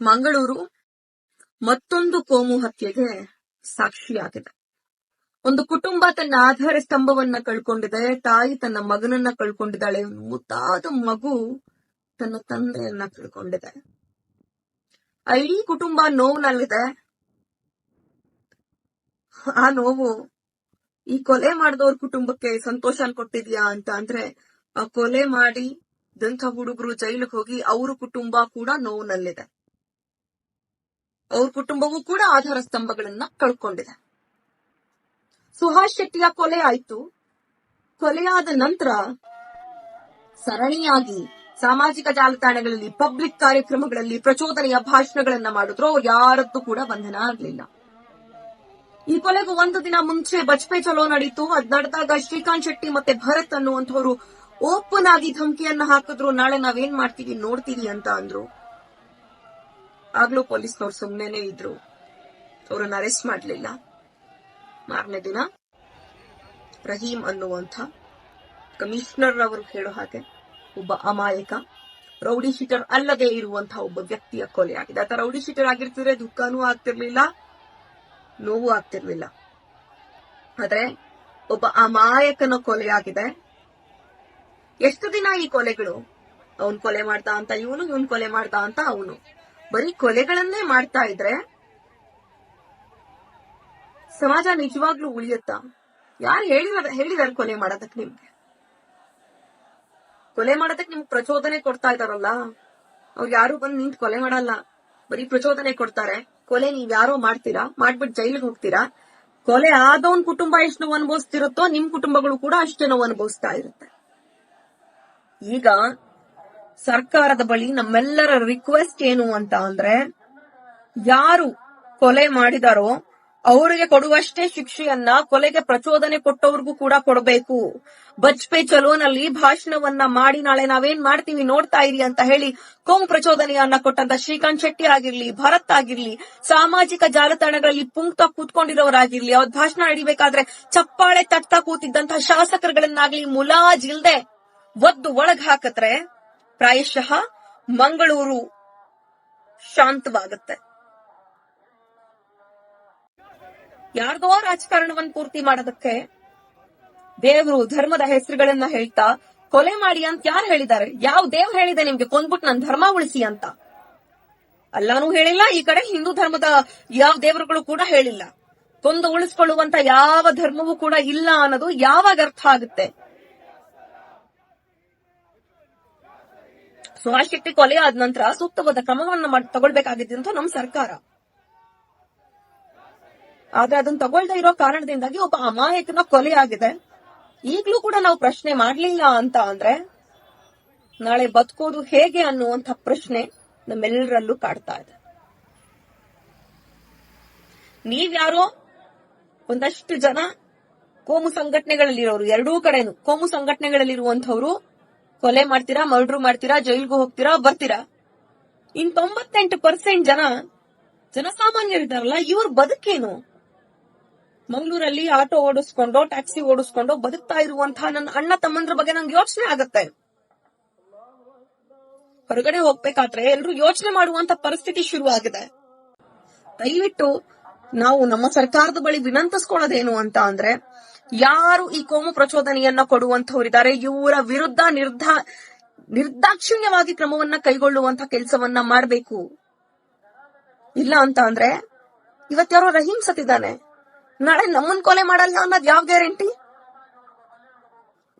ಮಂಗಳೂರು ಮತ್ತೊಂದು ಕೋಮು ಹತ್ಯೆಗೆ ಸಾಕ್ಷಿಯಾಗಿದೆ. ಒಂದು ಕುಟುಂಬ ತನ್ನ ಆಧಾರ ಸ್ತಂಭವನ್ನ ಕಳ್ಕೊಂಡಿದೆ. ತಾಯಿ ತನ್ನ ಮಗನನ್ನ ಕಳ್ಕೊಂಡಿದ್ದಾಳೆ. ಮುದ್ದಾದ ಮಗು ತನ್ನ ತಂದೆಯನ್ನ ಕಳ್ಕೊಂಡಿದೆ. ಇಡೀ ಕುಟುಂಬ ನೋವಿನಲ್ಲಿದೆ. ಆ ನೋವು ಈ ಕೊಲೆ ಮಾಡಿದವ್ರ ಕುಟುಂಬಕ್ಕೆ ಸಂತೋಷ ಕೊಟ್ಟಿದ್ಯಾ ಅಂತ ಅಂದ್ರೆ, ಆ ಕೊಲೆ ಮಾಡಿ ದಂಥ ಹುಡುಗರು ಜೈಲಿಗೆ ಹೋಗಿ ಅವ್ರ ಕುಟುಂಬ ಕೂಡ ನೋವಿನಲ್ಲಿದೆ. ಅವ್ರ ಕುಟುಂಬವೂ ಕೂಡ ಆಧಾರ ಸ್ತಂಭಗಳನ್ನ ಕಳ್ಕೊಂಡಿದೆ. ಸುಹಾಸ್ ಶೆಟ್ಟಿಯ ಕೊಲೆ ಆಯ್ತು. ಕೊಲೆಯಾದ ನಂತರ ಸರಣಿಯಾಗಿ ಸಾಮಾಜಿಕ ಜಾಲತಾಣಗಳಲ್ಲಿ, ಪಬ್ಲಿಕ್ ಕಾರ್ಯಕ್ರಮಗಳಲ್ಲಿ ಪ್ರಚೋದನೆಯ ಭಾಷಣಗಳನ್ನ ಮಾಡಿದ್ರು. ಯಾರದ್ದು ಕೂಡ ಬಂಧನ ಆಗ್ಲಿಲ್ಲ. ಈ ಕೊಲೆಗೂ ಒಂದು ದಿನ ಮುಂಚೆ ಬಜ್ಪೆ ಚಲೋ ನಡೀತು. ಅದ್ ನಡೆದಾಗ ಶ್ರೀಕಾಂತ್ ಶೆಟ್ಟಿ ಮತ್ತೆ ಭರತ್ ಅನ್ನುವಂಥವ್ರು ಓಪನ್ ಆಗಿ ಧಮಕಿಯನ್ನ ಹಾಕಿದ್ರು. ನಾಳೆ ನಾವೇನ್ ಮಾಡ್ತೀವಿ ನೋಡ್ತೀವಿ ಅಂತ ಅಂದ್ರು. ಆಗ್ಲೂ ಪೊಲೀಸ್ನವ್ರು ಸುಮ್ನೆ ಇದ್ರು. ಅವ್ರನ್ನ ಅರೆಸ್ಟ್ ಮಾಡ್ಲಿಲ್ಲ. ಮಾರನೇ ದಿನ ರಹೀಂ ಅನ್ನುವಂಥ ಕಮಿಷನರ್ ಅವರು ಹೇಳೋ ಹಾಗೆ ಒಬ್ಬ ಅಮಾಯಕ ರೌಡಿ ಶೀಟರ್ ಅಲ್ಲದೆ ಇರುವಂತಹ ಒಬ್ಬ ವ್ಯಕ್ತಿಯ ಕೊಲೆ ಆಗಿದೆ. ಆತ ರೌಡಿ ಶೀಟರ್ ಆಗಿರ್ತಿದ್ರೆ ದುಃಖನೂ ಆಗ್ತಿರ್ಲಿಲ್ಲ, ನೋವು ಆಗ್ತಿರ್ಲಿಲ್ಲ. ಆದ್ರೆ ಒಬ್ಬ ಅಮಾಯಕನ ಕೊಲೆ ಆಗಿದೆ. ಎಷ್ಟು ದಿನ ಈ ಕೊಲೆಗಳು? ಅವನ್ ಕೊಲೆ ಮಾಡ್ದ ಅಂತ ಇವನು, ಇವನ್ ಕೊಲೆ ಮಾಡ್ದ ಅಂತ ಅವನು. ಬರೀ ಕೊಲೆಗಳನ್ನೇ ಮಾಡ್ತಾ ಇದ್ರೆ ಸಮಾಜ ನಿಜವಾಗ್ಲೂ ಉಳಿಯುತ್ತಾ? ಯಾರು ಹೇಳಿದಾರೆ ಕೊಲೆ ಮಾಡೋದಕ್ಕೆ? ಕೊಲೆ ಮಾಡೋದಕ್ಕೆ ನಿಮ್ಗೆ ಪ್ರಚೋದನೆ ಕೊಡ್ತಾ ಇದಾರಲ್ಲ, ಅವ್ರು ಯಾರು ಬಂದು ನಿಂತು ಕೊಲೆ ಮಾಡಲ್ಲ, ಬರೀ ಪ್ರಚೋದನೆ ಕೊಡ್ತಾರೆ. ಕೊಲೆ ನೀವ್ ಯಾರೋ ಮಾಡ್ತೀರಾ, ಮಾಡ್ಬಿಟ್ಟು ಜೈಲಿಗೆ ಹೋಗ್ತೀರಾ. ಕೊಲೆ ಆದವನ್ ಕುಟುಂಬ ಎಷ್ಟು ನೋವು ಅನುಭವಿಸ್ತಿರುತ್ತೋ ನಿಮ್ ಕುಟುಂಬಗಳು ಕೂಡ ಅಷ್ಟೇ ನೋವು ಅನುಭವಿಸ್ತಾ ಇರುತ್ತೆ. ಈಗ ಸರ್ಕಾರದ ಬಳಿ ನಮ್ಮೆಲ್ಲರ ರಿಕ್ವೆಸ್ಟ್ ಏನು ಅಂತ ಅಂದ್ರೆ, ಯಾರು ಕೊಲೆ ಮಾಡಿದಾರೋ ಅವರಿಗೆ ಕೊಡುವಷ್ಟೇ ಶಿಕ್ಷೆಯನ್ನ ಕೊಲೆಗೆ ಪ್ರಚೋದನೆ ಕೊಟ್ಟವ್ರಿಗೂ ಕೂಡ ಕೊಡಬೇಕು. ಬಜ್ಪೆ ಚಲೋನಲ್ಲಿ ಭಾಷಣವನ್ನ ಮಾಡಿ ನಾಳೆ ನಾವೇನ್ ಮಾಡ್ತೀವಿ ನೋಡ್ತಾ ಇರಿ ಅಂತ ಹೇಳಿ ಕೋಮು ಪ್ರಚೋದನೆಯನ್ನ ಕೊಟ್ಟಂತ ಶ್ರೀಕಾಂತ್ ಶೆಟ್ಟಿ ಆಗಿರ್ಲಿ, ಭರತ್ ಆಗಿರ್ಲಿ, ಸಾಮಾಜಿಕ ಜಾಲತಾಣಗಳಲ್ಲಿ ಪುಂಕ್ತ ಕೂತ್ಕೊಂಡಿರೋರಾಗಿರ್ಲಿ, ಅವ್ರ ಭಾಷಣ ನಡಿಬೇಕಾದ್ರೆ ಚಪ್ಪಾಳೆ ತಟ್ತಾ ಕೂತಿದ್ದಂತಹ ಶಾಸಕರುಗಳನ್ನಾಗ್ಲಿ ಮುಲಾಜಿಲ್ದೆ ಒದ್ದು ಒಳಗ್ ಹಾಕತ್ರೆ ಪ್ರಾಯಶಃ ಮಂಗಳೂರು ಶಾಂತವಾಗುತ್ತೆ. ಯಾರ್ದೋ ರಾಜಕಾರಣವನ್ನ ಪೂರ್ತಿ ಮಾಡೋದಕ್ಕೆ ದೇವರು ಧರ್ಮದ ಹೆಸರುಗಳನ್ನ ಹೇಳ್ತಾ ಕೊಲೆ ಮಾಡಿ ಅಂತ ಯಾರು ಹೇಳಿದ್ದಾರೆ? ಯಾವ ದೇವ್ ಹೇಳಿದೆ ನಿಮ್ಗೆ ಕೊಂದ್ಬಿಟ್ಟು ನನ್ ಧರ್ಮ ಉಳಿಸಿ ಅಂತ? ಅಲ್ಲಾನು ಹೇಳಿಲ್ಲ. ಈ ಕಡೆ ಹಿಂದೂ ಧರ್ಮದ ಯಾವ ದೇವರುಗಳು ಕೂಡ ಹೇಳಿಲ್ಲ. ಕೊಂದು ಉಳಿಸ್ಕೊಳ್ಳುವಂತ ಯಾವ ಧರ್ಮವೂ ಕೂಡ ಇಲ್ಲ ಅನ್ನೋದು ಯಾವಾಗ ಅರ್ಥ ಆಗುತ್ತೆ? ಸುಹಾಸ್ ಶೆಟ್ಟಿ ಕೊಲೆ ಆದ ನಂತರ ಸೂಕ್ತವಾದ ಕ್ರಮವನ್ನ ತಗೊಳ್ಬೇಕಾಗಿದ್ದಂತ ನಮ್ ಸರ್ಕಾರ. ಆದ್ರೆ ಅದನ್ನ ತಗೊಳ್ತಾ ಇರೋ ಕಾರಣದಿಂದಾಗಿ ಒಬ್ಬ ಅಮಾಯಕನ ಕೊಲೆ ಆಗಿದೆ. ಈಗ್ಲೂ ಕೂಡ ನಾವು ಪ್ರಶ್ನೆ ಮಾಡ್ಲಿಲ್ಲ ಅಂತ ಅಂದ್ರೆ ನಾಳೆ ಬದುಕೋದು ಹೇಗೆ ಅನ್ನುವಂಥ ಪ್ರಶ್ನೆ ನಮ್ಮೆಲ್ಲರಲ್ಲೂ ಕಾಡ್ತಾ ಇದೆ. ನೀವ್ಯಾರೋ ಒಂದಷ್ಟು ಜನ ಕೋಮು ಸಂಘಟನೆಗಳಲ್ಲಿರೋರು, ಎರಡೂ ಕಡೆನು ಕೋಮು ಸಂಘಟನೆಗಳಲ್ಲಿರುವಂತವ್ರು ಕೊಲೆ ಮಾಡ್ತೀರಾ, ಮರ್ಡರ್ ಮಾಡ್ತೀರಾ, ಜೈಲ್ಗೂ ಹೋಗ್ತೀರಾ, ಬರ್ತೀರಾ. ಇನ್ 98% ಜನಸಾಮಾನ್ಯರಿದ್ದಾರಲ್ಲ, ಇವ್ರ ಬದುಕೇನು? ಮಂಗಳೂರಲ್ಲಿ ಆಟೋ ಓಡಿಸ್ಕೊಂಡು, ಟ್ಯಾಕ್ಸಿ ಓಡಿಸ್ಕೊಂಡು ಬದುಕ್ತಾ ಇರುವಂತಹ ನನ್ನ ಅಣ್ಣ ತಮ್ಮಂದ್ರ ಬಗ್ಗೆ ನಂಗೆ ಯೋಚನೆ ಆಗತ್ತೆ. ಹೊರಗಡೆ ಹೋಗ್ಬೇಕಾದ್ರೆ ಎಲ್ರು ಯೋಚನೆ ಮಾಡುವಂತ ಪರಿಸ್ಥಿತಿ ಶುರು ಆಗಿದೆ. ದಯವಿಟ್ಟು ನಾವು ನಮ್ಮ ಸರ್ಕಾರದ ಬಳಿ ವಿನಂತಿಸ್ಕೊಳ್ಳೋದೇನು ಅಂತ ಅಂದ್ರೆ, ಯಾರು ಈ ಕೋಮು ಪ್ರಚೋದನೆಯನ್ನ ಕೊಡುವಂತವರಿದ್ದಾರೆ ಇವರ ವಿರುದ್ಧ ನಿರ್ದಾಕ್ಷಿಣ್ಯವಾಗಿ ಕ್ರಮವನ್ನ ಕೈಗೊಳ್ಳುವಂತ ಕೆಲಸವನ್ನ ಮಾಡಬೇಕು. ಇಲ್ಲ ಅಂತ ಅಂದ್ರೆ ಇವತ್ತಾರೋ ರಹೀಂ ಸತ್ತಿದ್ದಾನೆ, ನಾಳೆ ನಮ್ಮನ್ ಕೊಲೆ ಮಾಡಲ್ಲ ಅನ್ನೋದು ಯಾವ ಗ್ಯಾರಂಟಿ?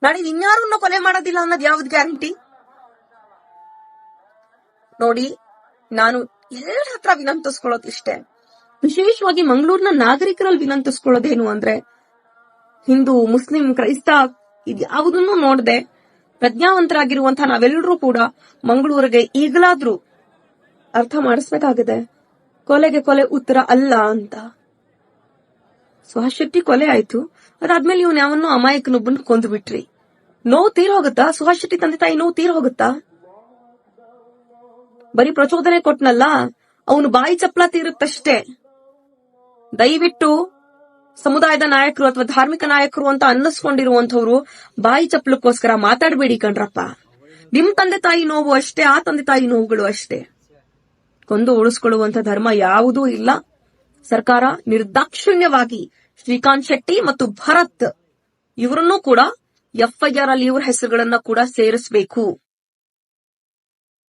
ನಾಳೆ ಇನ್ಯಾರನ್ನ ಕೊಲೆ ಮಾಡೋದಿಲ್ಲ ಅನ್ನೋದು ಯಾವ್ದು ಗ್ಯಾರಂಟಿ? ನೋಡಿ, ನಾನು ಎಲ್ಲರ ಹತ್ರ ವಿನಂತಿಸ್ಕೊಳ್ಳೋದು ಇಷ್ಟೇ, ವಿಶೇಷವಾಗಿ ಮಂಗಳೂರಿನ ನಾಗರಿಕರಲ್ಲಿ ವಿನಂತಿಸ್ಕೊಳ್ಳೋದೇನು ಅಂದ್ರೆ, ಹಿಂದೂ, ಮುಸ್ಲಿಂ, ಕ್ರೈಸ್ತ ಇದ್ಯಾವುದನ್ನು ನೋಡದೆ ಪ್ರಜ್ಞಾವಂತರಾಗಿರುವಂತಹ ನಾವೆಲ್ಲರೂ ಕೂಡ ಮಂಗಳೂರಿಗೆ ಈಗಲಾದ್ರೂ ಅರ್ಥ ಮಾಡಿಸ್ಬೇಕಾಗಿದೆ, ಕೊಲೆಗೆ ಕೊಲೆ ಉತ್ತರ ಅಲ್ಲ ಅಂತ. ಸುಹಾಸ್ ಶೆಟ್ಟಿ ಕೊಲೆ ಆಯ್ತು, ಅದಾದ್ಮೇಲೆ ಇವ್ನು ಯಾವನ್ನೋ ಅಮಾಯಕನೊಬ್ಬನ ಕೊಂದು ಬಿಟ್ರಿ. ನೋವು ತೀರ್ ಹೋಗುತ್ತಾ? ಸುಹಾಸ್ ಶೆಟ್ಟಿ ತಂದೆ ತಾಯಿ ನೋವು ತೀರ್ ಹೋಗುತ್ತಾ? ಬರೀ ಪ್ರಚೋದನೆ ಕೊಟ್ನಲ್ಲ, ಅವನು ಬಾಯಿ ಚಪ್ಪಲ ತೀರುತ್ತಷ್ಟೇ. ದಯವಿಟ್ಟು ಸಮುದಾಯದ ನಾಯಕರು ಅಥವಾ ಧಾರ್ಮಿಕ ನಾಯಕರು ಅಂತ ಅನ್ನಿಸ್ಕೊಂಡಿರುವಂತವ್ರು ಬಾಯಿ ಚಪ್ಪಲಕ್ಕೋಸ್ಕರ ಮಾತಾಡಬೇಡಿ ಕಣ್ರಪ್ಪ. ನಿಮ್ ತಂದೆ ತಾಯಿ ನೋವು ಅಷ್ಟೇ, ಆ ತಂದೆ ತಾಯಿ ನೋವುಗಳು ಅಷ್ಟೇ. ಕೊಂದು ಉಳಿಸ್ಕೊಳ್ಳುವಂತ ಧರ್ಮ ಯಾವುದೂ ಇಲ್ಲ. ಸರ್ಕಾರ ನಿರ್ದಾಕ್ಷಿಣ್ಯವಾಗಿ ಶ್ರೀಕಾಂತ್ ಶೆಟ್ಟಿ ಮತ್ತು ಭರತ್ ಇವರನ್ನೂ ಕೂಡ FIR ಅಲ್ಲಿ ಇವ್ರ ಹೆಸರುಗಳನ್ನ ಕೂಡ ಸೇರಿಸಬೇಕು.